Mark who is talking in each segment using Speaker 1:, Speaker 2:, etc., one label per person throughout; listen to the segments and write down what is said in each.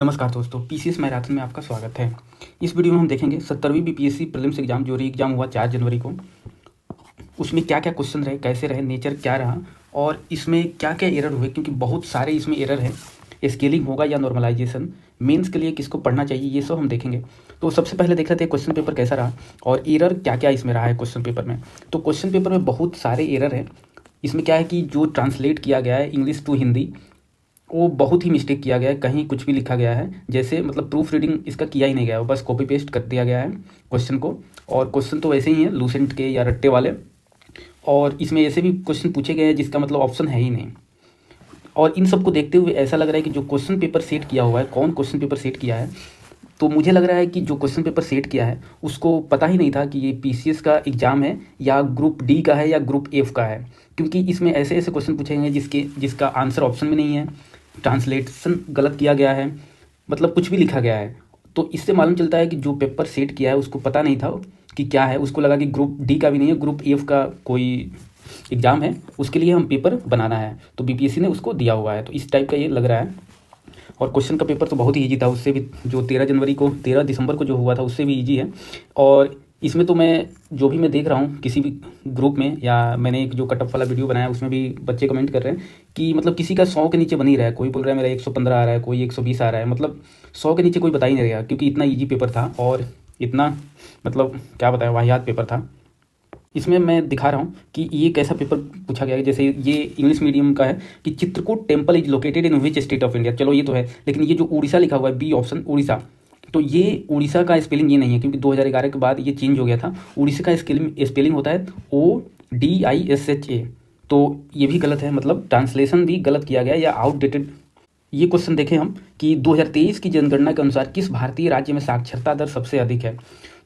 Speaker 1: नमस्कार दोस्तों, PCS marathon में आपका स्वागत है। इस वीडियो में हम देखेंगे 70वीं बीपीएससी प्रीलिम्स एग्जाम जो री एग्जाम हुआ 4 जनवरी को। उसमें क्या क्या क्वेश्चन रहे, कैसे रहे, नेचर क्या रहा और इसमें क्या क्या एरर हुए, क्योंकि बहुत सारे इसमें एरर हैं। स्केलिंग होगा या नॉर्मलाइजेशन, मेंस के लिए किसको पढ़ना चाहिए, ये सब हम देखेंगे। तो सबसे पहले देख लेते हैं क्वेश्चन पेपर कैसा रहा और एरर क्या क्या इसमें रहा है क्वेश्चन पेपर में। तो क्वेश्चन पेपर में बहुत सारे एरर हैं। इसमें क्या है कि जो ट्रांसलेट किया गया है इंग्लिश टू हिंदी, वो बहुत ही मिस्टेक किया गया है। कहीं कुछ भी लिखा गया है, जैसे मतलब प्रूफ रीडिंग इसका किया ही नहीं गया, बस कॉपी पेस्ट कर दिया गया है क्वेश्चन को। और क्वेश्चन तो वैसे ही हैं लूसेंट के या रट्टे वाले, और इसमें ऐसे भी क्वेश्चन पूछे गए हैं जिसका मतलब ऑप्शन है ही नहीं। और इन सबको देखते हुए ऐसा लग रहा है कि जो क्वेश्चन पेपर सेट किया हुआ है, कौन क्वेश्चन पेपर सेट किया है, तो मुझे लग रहा है कि जो क्वेश्चन पेपर सेट किया है उसको पता ही नहीं था कि ये पीसीएस का एग्ज़ाम है या ग्रुप डी का है या ग्रुप एफ का है। क्योंकि इसमें ऐसे ऐसे क्वेश्चन पूछे गए जिसका आंसर ऑप्शन में नहीं है, ट्रांसलेशन गलत किया गया है, मतलब कुछ भी लिखा गया है। तो इससे मालूम चलता है कि जो पेपर सेट किया है उसको पता नहीं था कि क्या है। उसको लगा कि ग्रुप डी का भी नहीं है, ग्रुप एफ का कोई एग्ज़ाम है, उसके लिए हम पेपर बनाना है, तो बीपीएससी ने उसको दिया हुआ है। तो इस टाइप का ये लग रहा है। और क्वेश्चन का पेपर तो बहुत ही ईजी था, उससे भी जो 13 दिसंबर को जो हुआ था उससे भी ईजी है। और इसमें तो मैं जो भी मैं देख रहा हूँ किसी भी ग्रुप में, या मैंने एक जो कटअप वाला वीडियो बनाया उसमें भी बच्चे कमेंट कर रहे हैं कि मतलब किसी का 100 के नीचे बन ही रहा है। कोई बोल रहा है मेरा 115 आ रहा है, कोई 120 आ रहा है, मतलब 100 के नीचे कोई बता ही नहीं रहा, क्योंकि इतना ईजी पेपर था और इतना मतलब क्या बताएं वाहियात पेपर था। इसमें मैं दिखा रहा हूँ कि ये कैसा पेपर पूछा गया है। जैसे ये इंग्लिश मीडियम का है कि Chitrakoot temple is located in which state of India. चलो ये तो है, लेकिन ये जो उड़ीसा लिखा हुआ है, बी ऑप्शन उड़ीसा, तो ये उड़ीसा का स्पेलिंग ये नहीं है, क्योंकि 2011 के बाद ये चेंज हो गया था। उड़ीसा का स्पेलिंग होता है ODISHA, तो ये भी गलत है, मतलब ट्रांसलेशन भी गलत किया गया या आउटडेटेड। ये क्वेश्चन देखें हम कि 2023 की जनगणना के अनुसार किस भारतीय राज्य में साक्षरता दर सबसे अधिक है।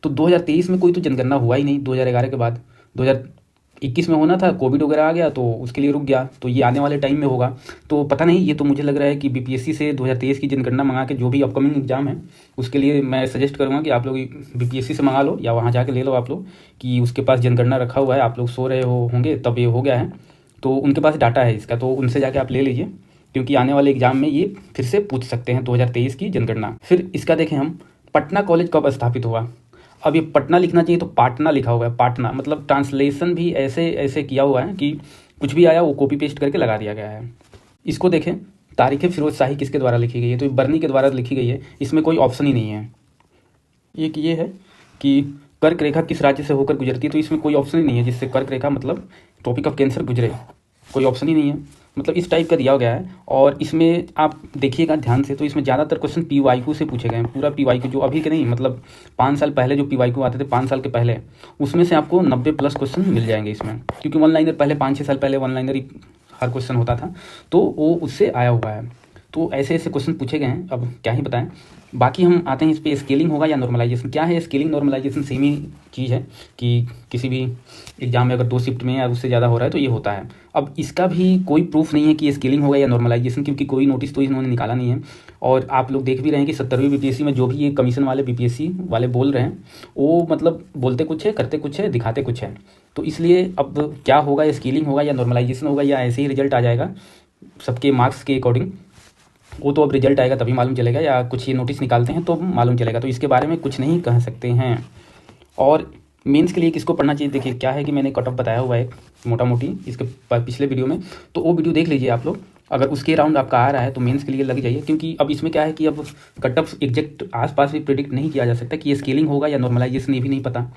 Speaker 1: तो 2023 में कोई तो जनगणना हुआ ही नहीं, 2011 के बाद 2021 में होना था, कोविड वगैरह आ गया तो उसके लिए रुक गया। तो ये आने वाले टाइम में होगा, तो पता नहीं। ये तो मुझे लग रहा है कि बीपीएससी से 2023 की जनगणना मंगा के जो भी अपकमिंग एग्जाम है उसके लिए मैं सजेस्ट करूँगा कि आप लोग बीपीएससी से मंगा लो या वहाँ जाके ले लो आप लोग, कि उसके पास जनगणना रखा हुआ है, आप लोग सो रहे होंगे तब ये हो गया है, तो उनके पास डाटा है इसका, तो उनसे जाके आप ले लीजिए, क्योंकि आने वाले एग्जाम में ये फिर से पूछ सकते हैं 2023 की जनगणना। फिर इसका देखें हम, पटना कॉलेज कब स्थापित हुआ। अब ये पटना लिखना चाहिए तो पाटना लिखा हुआ है, पाटना, मतलब ट्रांसलेशन भी ऐसे ऐसे किया हुआ है कि कुछ भी आया वो कॉपी पेस्ट करके लगा दिया गया है। इसको देखें, तारीख़ फिरोज शाही किसके द्वारा लिखी गई है, तो ये बर्नी के द्वारा लिखी गई है, इसमें कोई ऑप्शन ही नहीं है। एक ये है कि कर्क रेखा किस राज्य से होकर गुजरती है, तो इसमें कोई ऑप्शन ही नहीं है, जिससे कर्क रेखा मतलब ट्रॉपिक ऑफ कैंसर गुजरे, कोई ऑप्शन ही नहीं है। मतलब इस टाइप का दिया गया है। और इसमें आप देखिएगा ध्यान से, तो इसमें ज़्यादातर क्वेश्चन पीवाईक्यू से पूछे गए हैं, पूरा पीवाईक्यू, जो अभी के नहीं, मतलब 5 साल पहले जो पीवाईक्यू आते थे 5 साल के पहले, उसमें से आपको 90+ क्वेश्चन मिल जाएंगे इसमें, क्योंकि वन लाइनर पहले 5-6 साल पहले वन लाइनर ही हर क्वेश्चन होता था, तो वो उससे आया हुआ है। तो ऐसे ऐसे क्वेश्चन पूछे गए हैं, अब क्या ही बताएं। बाकी हम आते हैं इस पर, स्केलिंग होगा या नॉर्मलाइजेशन। क्या है स्केलिंग, नॉर्मलाइजेशन सेम ही चीज़ है कि किसी भी एग्जाम में अगर 2 शिफ्ट में या उससे ज़्यादा हो रहा है तो ये होता है। अब इसका भी कोई प्रूफ नहीं है कि स्केलिंग होगा या नॉर्मलाइजेशन, क्योंकि कोई नोटिस तो इन्होंने निकाला नहीं है। और आप लोग देख भी रहे हैं कि 70वीं बीपीएससी में जो भी ये कमीशन वाले बीपीएससी वाले बोल रहे हैं, वो मतलब बोलते कुछ है, करते कुछ है, दिखाते कुछ है। तो इसलिए अब क्या होगा, स्केलिंग होगा या नॉर्मलाइजेशन होगा, या ऐसे ही रिजल्ट आ जाएगा सबके मार्क्स के अकॉर्डिंग, वो तो अब रिजल्ट आएगा तभी मालूम चलेगा, या कुछ ये नोटिस निकालते हैं तो मालूम चलेगा। तो इसके बारे में कुछ नहीं कह सकते हैं। और मेंस के लिए किसको पढ़ना चाहिए, देखिए क्या है कि मैंने कट ऑफ बताया हुआ है मोटा मोटी इसके पिछले वीडियो में, तो वो वीडियो देख लीजिए आप लोग। अगर उसके राउंड आपका आ रहा है तो मेंस के लिए लग जाइए, क्योंकि अब इसमें क्या है कि अब कट ऑफ एग्जैक्ट आसपास भी प्रिडिक्ट नहीं किया जा सकता कि ये स्केलिंग होगा या नॉर्मलाइजेशन, ये भी नहीं पता,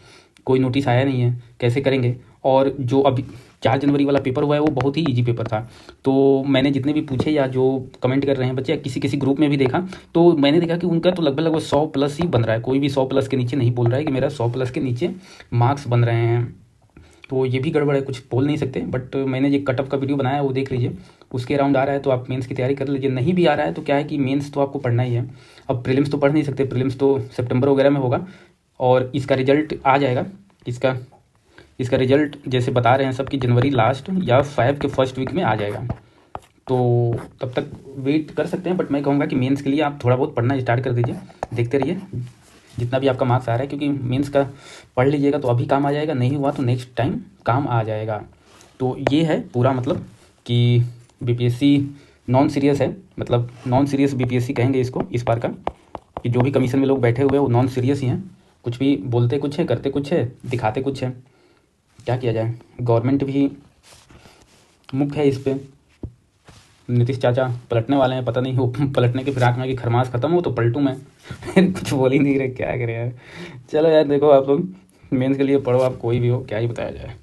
Speaker 1: कोई नोटिस आया नहीं है, कैसे करेंगे। और जो अभी 4 जनवरी वाला पेपर हुआ है वो बहुत ही ईजी पेपर था। तो मैंने जितने भी पूछे या जो कमेंट कर रहे हैं बच्चे, या किसी किसी ग्रुप में भी देखा, तो मैंने देखा कि उनका तो लगभग 100+ ही बन रहा है, कोई भी 100+ के नीचे नहीं बोल रहा है कि मेरा 100+ के नीचे मार्क्स बन रहे हैं। तो ये भी गड़बड़ है, कुछ बोल नहीं सकते। बट मैंने जो कटअप का वीडियो बनाया है वो देख लीजिए, उसके राउंड आ रहा है तो आप मेंस की तैयारी कर लीजिए। नहीं भी आ रहा है तो क्या है कि मेंस तो आपको पढ़ना ही है। अब प्रीलिम्स तो पढ़ नहीं सकते, प्रीलिम्स तो सितंबर वगैरह में होगा, और इसका रिजल्ट आ जाएगा। इसका रिजल्ट जैसे बता रहे हैं सब कि जनवरी लास्ट या 5 के फर्स्ट वीक में आ जाएगा। तो तब तक वेट कर सकते हैं, बट मैं कहूँगा कि मेंस के लिए आप थोड़ा बहुत पढ़ना स्टार्ट कर दीजिए, देखते रहिए जितना भी आपका मार्क्स आ रहा है, क्योंकि मेंस का पढ़ लीजिएगा तो अभी काम आ जाएगा, नहीं हुआ तो नेक्स्ट टाइम काम आ जाएगा। तो ये है पूरा मतलब कि बीपीएससी नॉन सीरियस है, मतलब नॉन सीरियस बीपीएससी कहेंगे इसको इस बार का, कि जो भी कमीशन में लोग बैठे हुए हैं वो नॉन सीरियस ही हैं, कुछ भी बोलते कुछ है, करते कुछ है, दिखाते कुछ है। क्या किया जाए, गवर्नमेंट भी मुख्य है इस पे। नीतीश चाचा पलटने वाले हैं, पता नहीं वो पलटने के फिराक में कि खरमास खत्म हो तो पलटूँ मैं कुछ बोल ही नहीं रहे, क्या करें यार। चलो यार देखो, आप लोग मेंस के लिए पढ़ो, आप कोई भी हो, क्या ही बताया जाए।